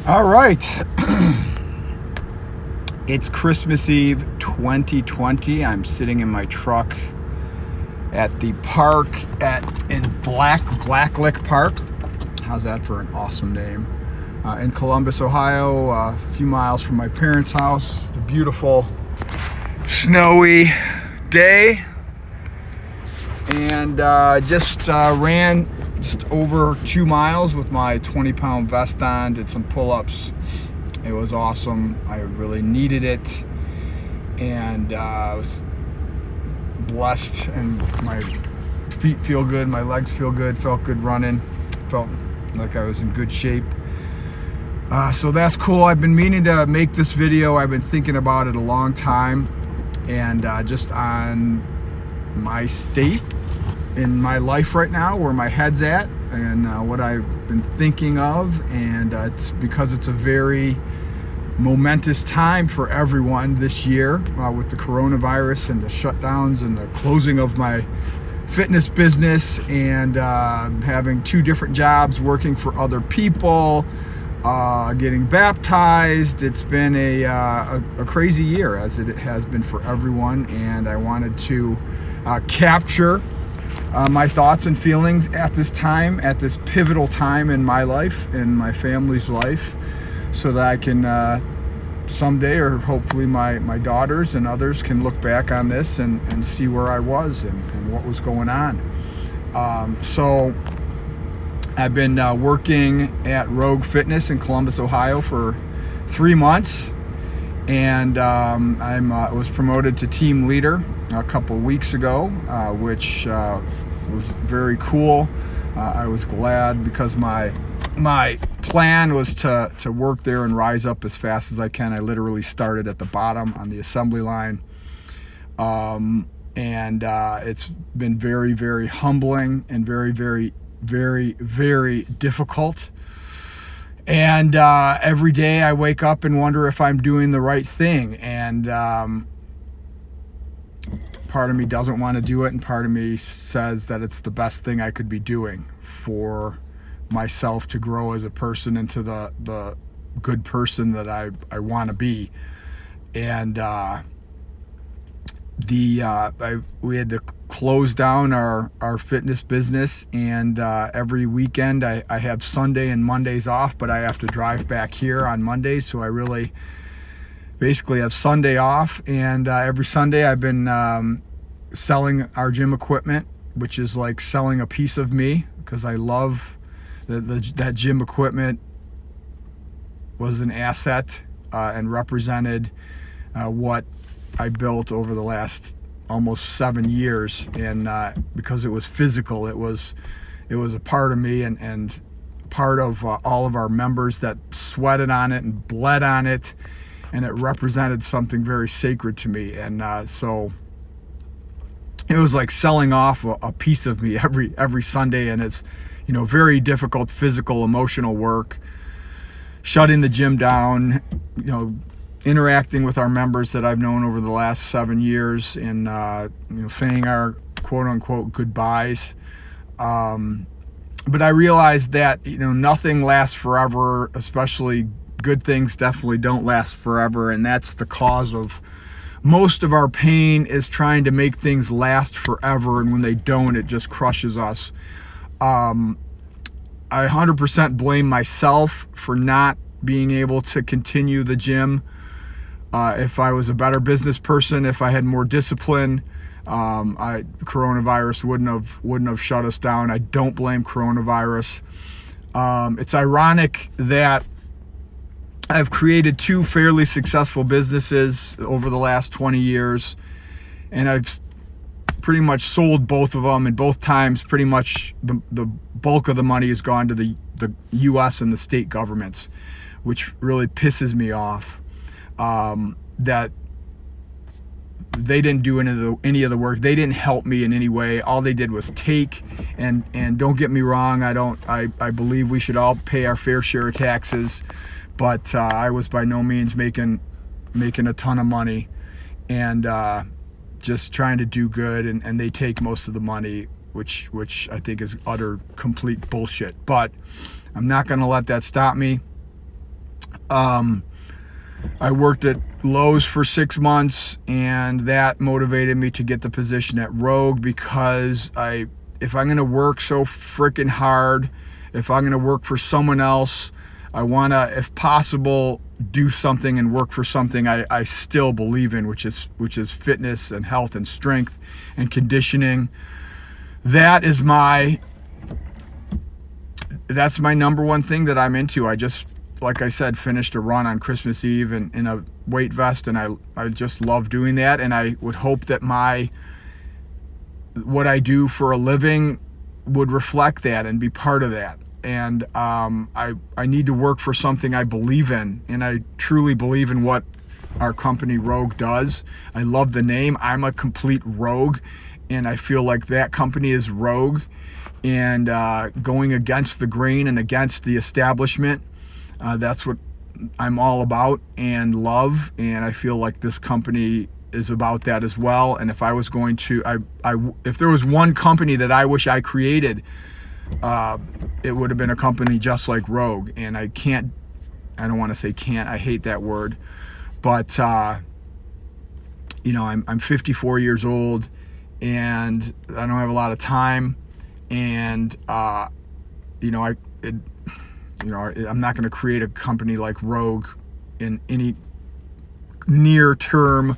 All right. It's Christmas Eve 2020. I'm sitting in my truck at the park in Blacklick Park. How's that for an awesome name? In Columbus, Ohio, a few miles from my parents' house. It's a beautiful, snowy day. And just ran just over 2 miles with my 20-pound vest on, did some pull-ups. It was awesome. I really needed it, and I was blessed, and my feet feel good, my legs feel good, felt good running, felt like I was in good shape. So that's cool. I've been meaning to make this video. I've been thinking about it a long time, and just on my state in my life right now, where my head's at, and what I've been thinking of. And it's because it's a very momentous time for everyone this year, with the coronavirus and the shutdowns and the closing of my fitness business, and having 2 different jobs, working for other people, getting baptized. It's been a crazy year, as it has been for everyone, and I wanted to capture my thoughts and feelings at this time, at this pivotal time in my life, in my family's life, so that I can someday, or hopefully my daughters and others, can look back on this and see where I was and what was going on. So I've been working at Rogue Fitness in Columbus, Ohio for 3 months, and I was promoted to team leader a couple weeks ago, which was very cool. I was glad, because my plan was to work there and rise up as fast as I can. I literally started at the bottom on the assembly line, and it's been very, very humbling and very, very, very, very difficult. And every day I wake up and wonder if I'm doing the right thing, and part of me doesn't want to do it, and part of me says that it's the best thing I could be doing for myself to grow as a person into the good person that I want to be. And we had to close down our fitness business, and every weekend I have Sunday and Mondays off, but I have to drive back here on Mondays, so I really basically have Sunday off. And every Sunday I've been selling our gym equipment, which is like selling a piece of me, because I love that gym equipment was an asset and represented what I built over the last almost 7 years. And because it was physical, it was a part of me, and part of all of our members that sweated on it and bled on it, and it represented something very sacred to me. And so it was like selling off a piece of me every Sunday, and it's very difficult physical, emotional work, shutting the gym down, interacting with our members that I've known over the last 7 years, and saying our quote unquote goodbyes. But I realized that nothing lasts forever, especially good things definitely don't last forever, and that's the cause of most of our pain, is trying to make things last forever, and when they don't, it just crushes us. I 100% blame myself for not being able to continue the gym. If I was a better business person, if I had more discipline, coronavirus wouldn't have shut us down. I don't blame coronavirus. It's ironic that I've created 2 fairly successful businesses over the last 20 years, and I've pretty much sold both of them, and both times pretty much the bulk of the money has gone to the U.S. and the state governments, which really pisses me off. That they didn't do any of the work. They didn't help me in any way. All they did was take. And don't get me wrong, I believe we should all pay our fair share of taxes, but I was by no means making a ton of money, and just trying to do good, and they take most of the money, which I think is utter complete bullshit. But I'm not going to let that stop me. I worked at Lowe's for 6 months, and that motivated me to get the position at Rogue, because if I'm going to work so freaking hard, if I'm going to work for someone else, I want to, if possible, do something and work for something I still believe in, which is fitness and health and strength and conditioning. That's my number one thing that I'm into. I just, like I said, finished a run on Christmas Eve in a weight vest, and I just love doing that, and I would hope that what I do for a living would reflect that and be part of that. And I need to work for something I believe in, and I truly believe in what our company Rogue does. I love the name. I'm a complete rogue, and I feel like that company is rogue, and going against the grain and against the establishment. That's what I'm all about and love, and I feel like this company is about that as well. And if I was going to, if there was one company that I wish I created, it would have been a company just like Rogue. And I don't want to say can't, I hate that word, but I'm 54 years old, and I don't have a lot of time, and I'm not going to create a company like Rogue in any near term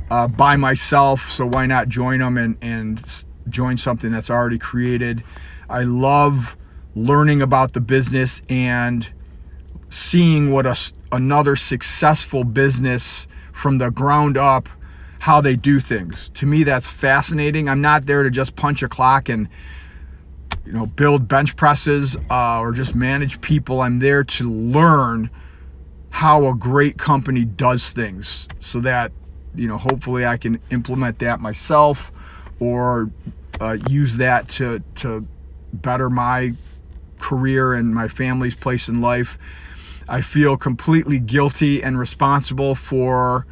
by myself. So why not join them and join something that's already created? I love learning about the business and seeing what another successful business from the ground up, how they do things. To me, that's fascinating. I'm not there to just punch a clock and build bench presses or just manage people. I'm there to learn how a great company does things, so that hopefully I can implement that myself, or use that to better my career and my family's place in life. I feel completely guilty and responsible for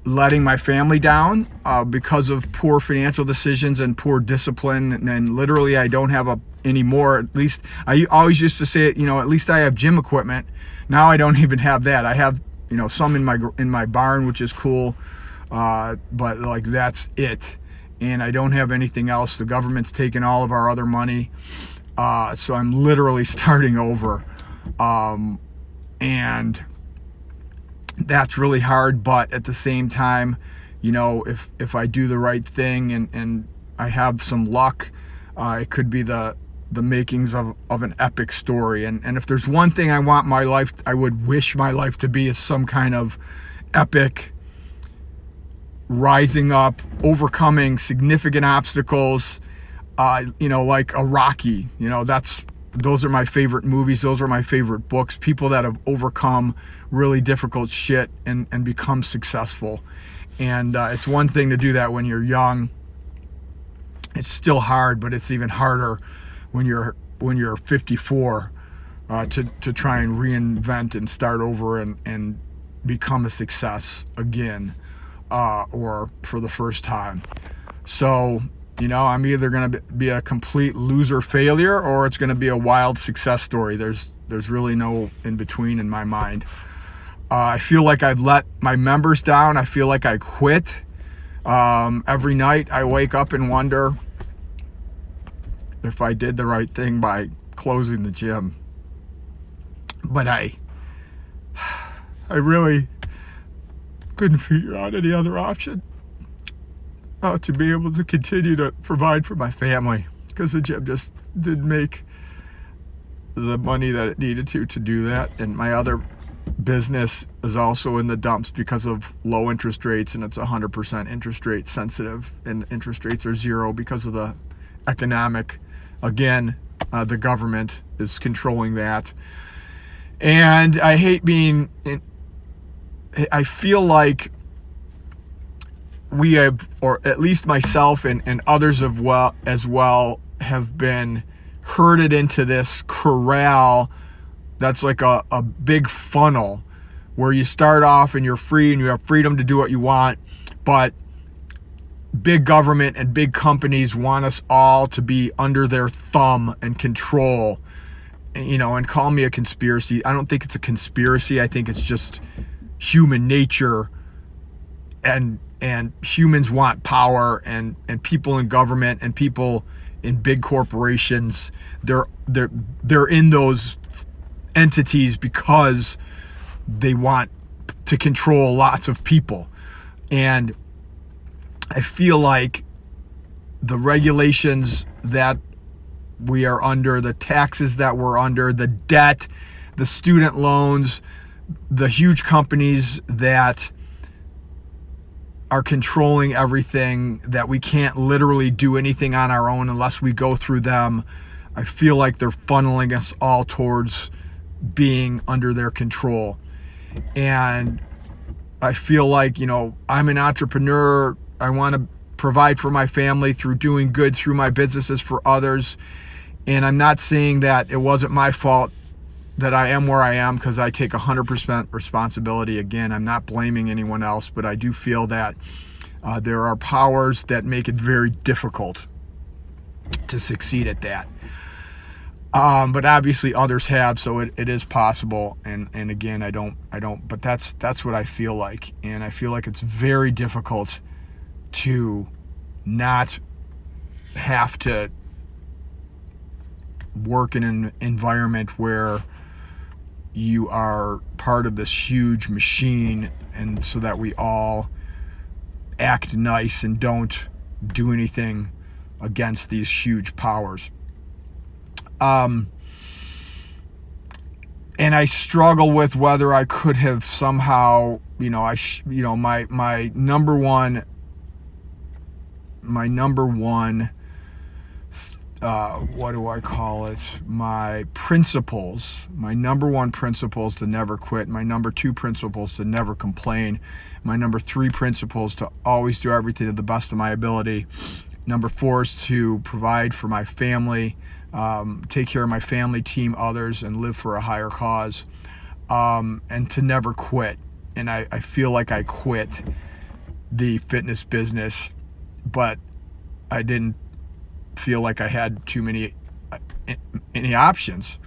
letting my family down because of poor financial decisions and poor discipline, and literally I don't have anymore. At least I always used to say it, at least I have gym equipment. Now I don't even have that. I have some in my barn, which is cool, but like that's it. And I don't have anything else. The government's taken all of our other money, so I'm literally starting over, and that's really hard. But at the same time, if I do the right thing and I have some luck, it could be the makings of an epic story. And if there's one thing I would wish my life to be, is some kind of epic rising up, overcoming significant obstacles, like a Rocky. Those are my favorite movies. Those are my favorite books. People that have overcome really difficult shit and become successful. And it's one thing to do that when you're young. It's still hard, but it's even harder when you're 54 to try and reinvent and start over and become a success again, or for the first time. So I'm either going to be a complete loser failure, or it's going to be a wild success story. There's really no in between in my mind. I feel like I've let my members down. I feel like I quit. Every night I wake up and wonder if I did the right thing by closing the gym. But I really couldn't figure out any other option to be able to continue to provide for my family, because the gym just didn't make the money that it needed to do that. And my other business is also in the dumps because of low interest rates, and it's 100% interest rate sensitive, and interest rates are zero because of the economic, again, the government is controlling that. And I hate I feel like we have, or at least myself and others as well, have been herded into this corral that's like a big funnel where you start off and you're free and you have freedom to do what you want, but big government and big companies want us all to be under their thumb and control. and call me a conspiracy. I don't think it's a conspiracy. I think it's just human nature, and humans want power, and people in government and people in big corporations, they're in those entities because they want to control lots of people. And I feel like the regulations that we are under, the taxes that we're under, the debt, the student loans, the huge companies that are controlling everything, that we can't literally do anything on our own unless we go through them. I feel like they're funneling us all towards being under their control. And I feel like, I'm an entrepreneur. I want to provide for my family through doing good through my businesses for others. And I'm not saying that it wasn't my fault that I am where I am, because I take 100% responsibility. Again, I'm not blaming anyone else, but I do feel that there are powers that make it very difficult to succeed at that. But obviously others have, so it is possible. And again, I don't, but that's what I feel like. And I feel like it's very difficult to not have to work in an environment where you are part of this huge machine, and so that we all act nice and don't do anything against these huge powers. And I struggle with whether I could have somehow, my number one, what do I call it? My number one principles to never quit. My number two principles to never complain. My number three principles to always do everything to the best of my ability. Number four is to provide for my family, take care of my family, team, others, and live for a higher cause, and to never quit. And I feel like I quit the fitness business, but I didn't feel like I had too many any options.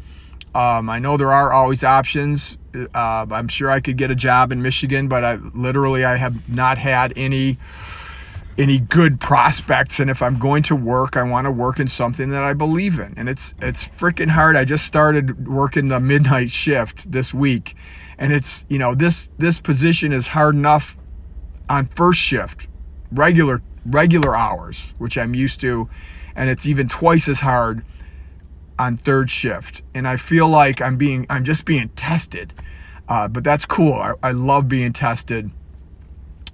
I know there are always options. I'm sure I could get a job in Michigan, but I have not had any good prospects. And if I'm going to work, I want to work in something that I believe in. And it's freaking hard. I just started working the midnight shift this week, and it's, this position is hard enough on first shift, regular hours, which I'm used to, and it's even twice as hard on third shift. And I feel like I'm just being tested, but that's cool. I love being tested.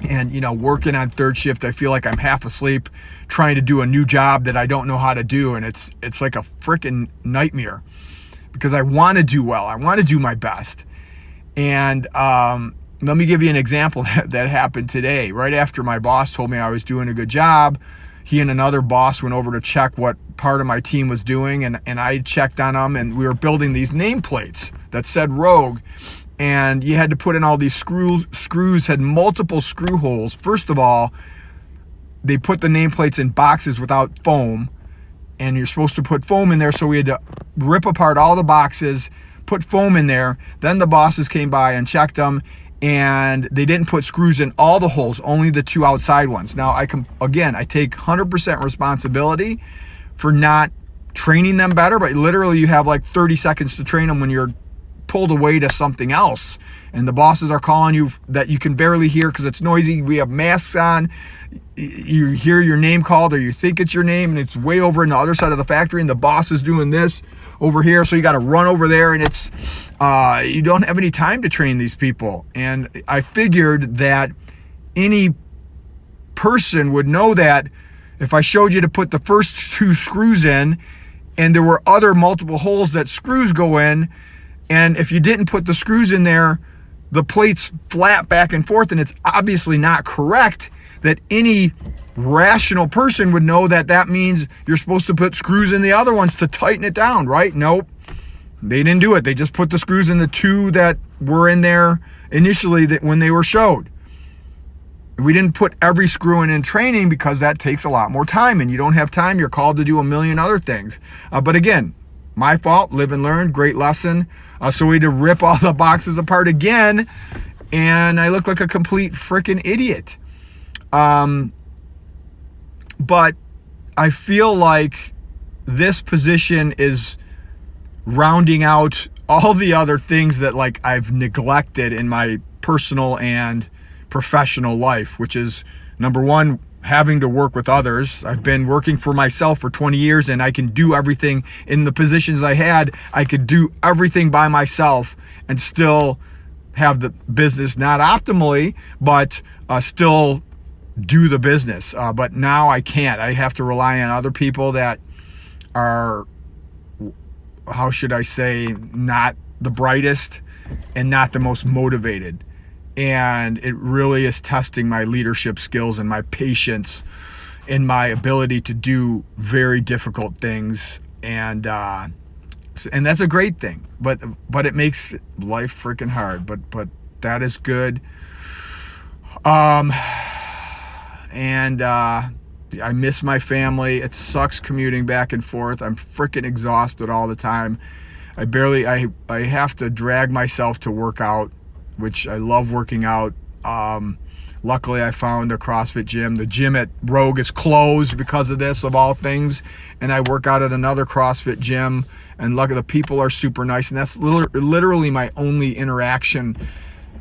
And working on third shift, I feel like I'm half asleep trying to do a new job that I don't know how to do, and it's like a freaking nightmare, because I want to do well, I want to do my best. And let me give you an example that happened today. Right after my boss told me I was doing a good job, he and another boss went over to check what part of my team was doing, and I checked on them, and we were building these nameplates that said Rogue, and you had to put in all these screws had multiple screw holes. First of all, they put the nameplates in boxes without foam, and you're supposed to put foam in there, so we had to rip apart all the boxes, put foam in there. Then the bosses came by and checked them, and they didn't put screws in all the holes, only the two outside ones. Now, I take 100% responsibility for not training them better, but literally you have like 30 seconds to train them when you're pulled away to something else, and the bosses are calling you that you can barely hear because it's noisy. We have masks on. You hear your name called, or you think it's your name, and it's way over on the other side of the factory, and the boss is doing this over here, so you got to run over there, and it's you don't have any time to train these people. And I figured that any person would know that if I showed you to put the first two screws in, and there were other multiple holes that screws go in, and if you didn't put the screws in there, the plates flap back and forth, and it's obviously not correct, that any rational person would know that means you're supposed to put screws in the other ones to tighten it down, right? Nope. They didn't do it. They just put the screws in the two that were in there initially when they were showed. We didn't put every screw in training because that takes a lot more time, and you don't have time. You're called to do a million other things. But again, My fault. Live and learn. Great lesson. So we had to rip all the boxes apart again, and I look like a complete freaking idiot. But I feel like this position is rounding out all the other things that like I've neglected in my personal and professional life, which is number one, having to work with others. I've been working for myself for 20 years and I can do everything in the positions I had. I could do everything by myself and still have the business, not optimally, but still do the business. But now I can't. I have to rely on other people that are, how should I say, not the brightest and not the most motivated. And it really is testing my leadership skills and my patience and my ability to do very difficult things. And that's a great thing, but it makes life freaking hard, but that is good. And I miss my family. It sucks commuting back and forth. I'm freaking exhausted all the time. I have to drag myself to work out, which I love working out. Luckily, I found a CrossFit gym. The gym at Rogue is closed because of this, of all things. And I work out at another CrossFit gym. And luckily, the people are super nice. And that's literally my only interaction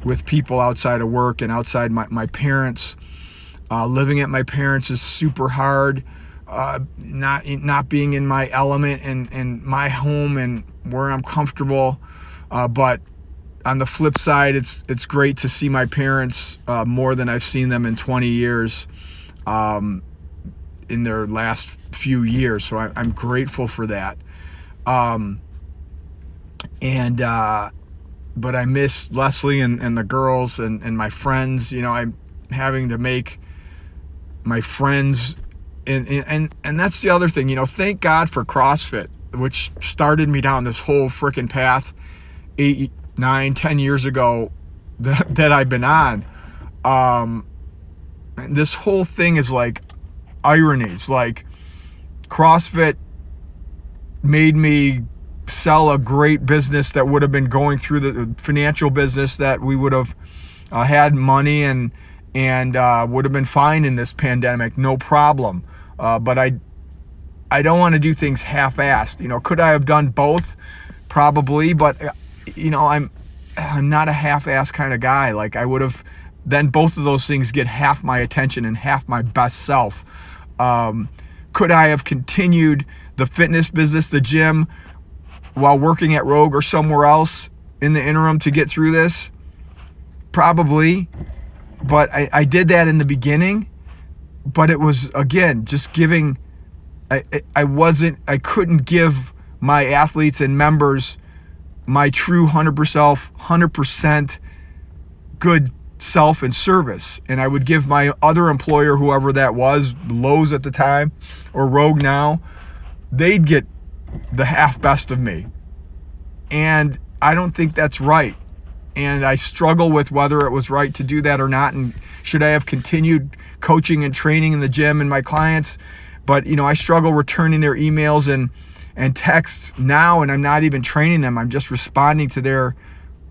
with people outside of work and outside my parents. Living at my parents is super hard. Not being in my element and my home and where I'm comfortable. But on the flip side, it's great to see my parents more than I've seen them in 20 years in their last few years. So I'm grateful for that. But I miss Leslie and the girls and my friends. You know, I'm having to make my friends, and that's the other thing. You know, thank God for CrossFit, which started me down this whole freaking path 8, 9, 10 years ago that I've been on. And this whole thing is like ironies. Like CrossFit made me sell a great business that would have been going through the financial business that we would have had money and would have been fine in this pandemic, no problem. But I don't want to do things half-assed. You know, could I have done both? Probably, but you know, I'm not a half-assed kind of guy. Like I would have, then both of those things get half my attention and half my best self. Could I have continued the fitness business, the gym, while working at Rogue or somewhere else in the interim to get through this? Probably, but I did that in the beginning, but it was, again, just giving, I couldn't give my athletes and members my true 100% good self and service. And I would give my other employer, whoever that was, Lowe's at the time or Rogue now, they'd get the half best of me. And I don't think that's right. And I struggle with whether it was right to do that or not. And should I have continued coaching and training in the gym and my clients? But, you know, I struggle returning their emails and texts now, and I'm not even training them. I'm just responding to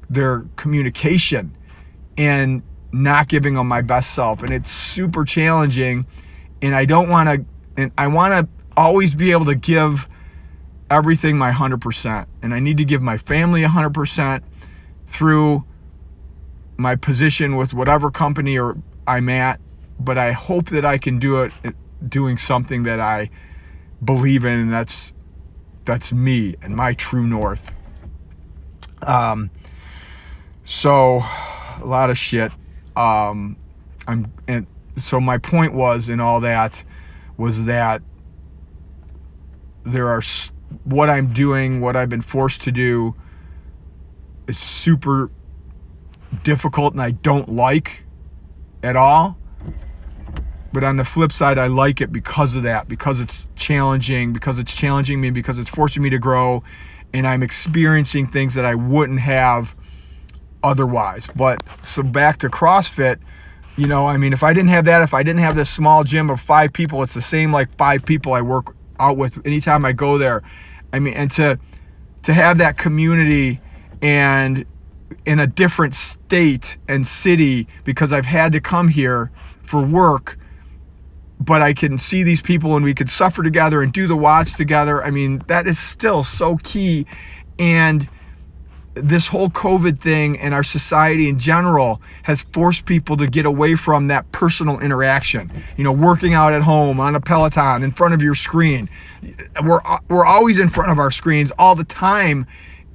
their communication and not giving them my best self. And it's super challenging. And I don't want to, and I want to always be able to give everything my 100%. And I need to give my family 100% through my position with whatever company or I'm at. But I hope that I can do it doing something that I believe in, and that's me and my true north. So a lot of shit. So my point was in all that was that there are, what I'm doing, what I've been forced to do is super difficult and I don't like at all. But on the flip side, I like it because of that, because it's challenging me, because it's forcing me to grow, and I'm experiencing things that I wouldn't have otherwise. But so back to CrossFit, you know, I mean, if I didn't have that, if I didn't have this small gym of 5 people, it's the same like 5 people I work out with anytime I go there. I mean, and to to have that community and in a different state and city, because I've had to come here for work, but I can see these people and we could suffer together and do the watch together. I mean, that is still so key. And this whole COVID thing and our society in general has forced people to get away from that personal interaction. You know, working out at home on a Peloton in front of your screen. We're always in front of our screens all the time,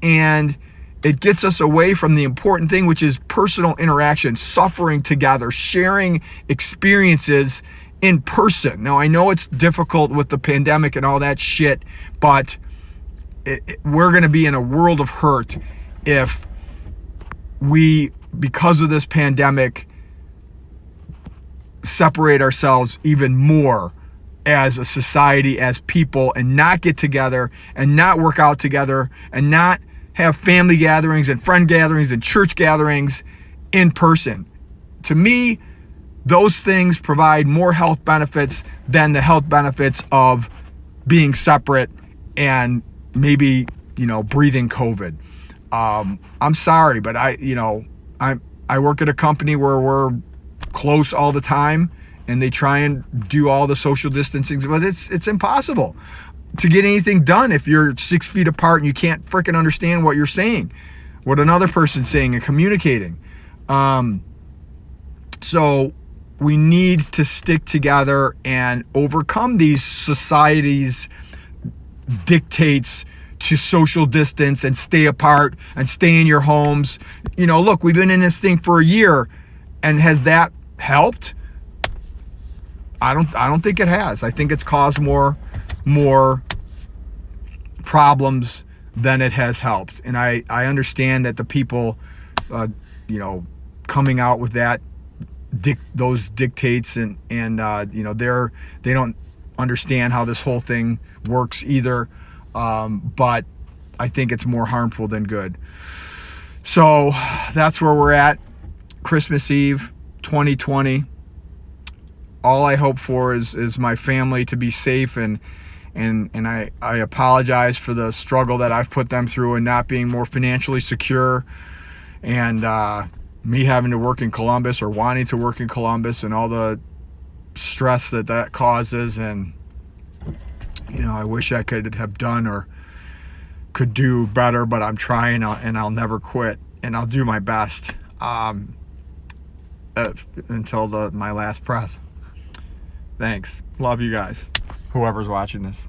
and it gets us away from the important thing, which is personal interaction, suffering together, sharing experiences in person. Now, I know it's difficult with the pandemic and all that shit, but we're going to be in a world of hurt if we, because of this pandemic, separate ourselves even more as a society, as people, and not get together and not work out together and not have family gatherings and friend gatherings and church gatherings in person. To me, those things provide more health benefits than the health benefits of being separate and maybe, breathing COVID. I'm sorry, but I work at a company where we're close all the time, and they try and do all the social distancing, but it's impossible to get anything done if you're 6 feet apart and you can't freaking understand what you're saying, what another person's saying and communicating. So we need to stick together and overcome these society's dictates to social distance and stay apart and stay in your homes. Look, we've been in this thing for a year, and has that helped? I don't think it has. I think it's caused more problems than it has helped. And I understand that the people, coming out with those dictates and they don't understand how this whole thing works either. But I think it's more harmful than good. So that's where we're at. Christmas Eve 2020. All I hope for is my family to be safe, and I apologize for the struggle that I've put them through and not being more financially secure, and me having to work in Columbus or wanting to work in Columbus and all the stress that causes. And I wish I could have done or could do better, but I'm trying, and I'll never quit, and I'll do my best until my last breath. Thanks. Love you guys, whoever's watching this.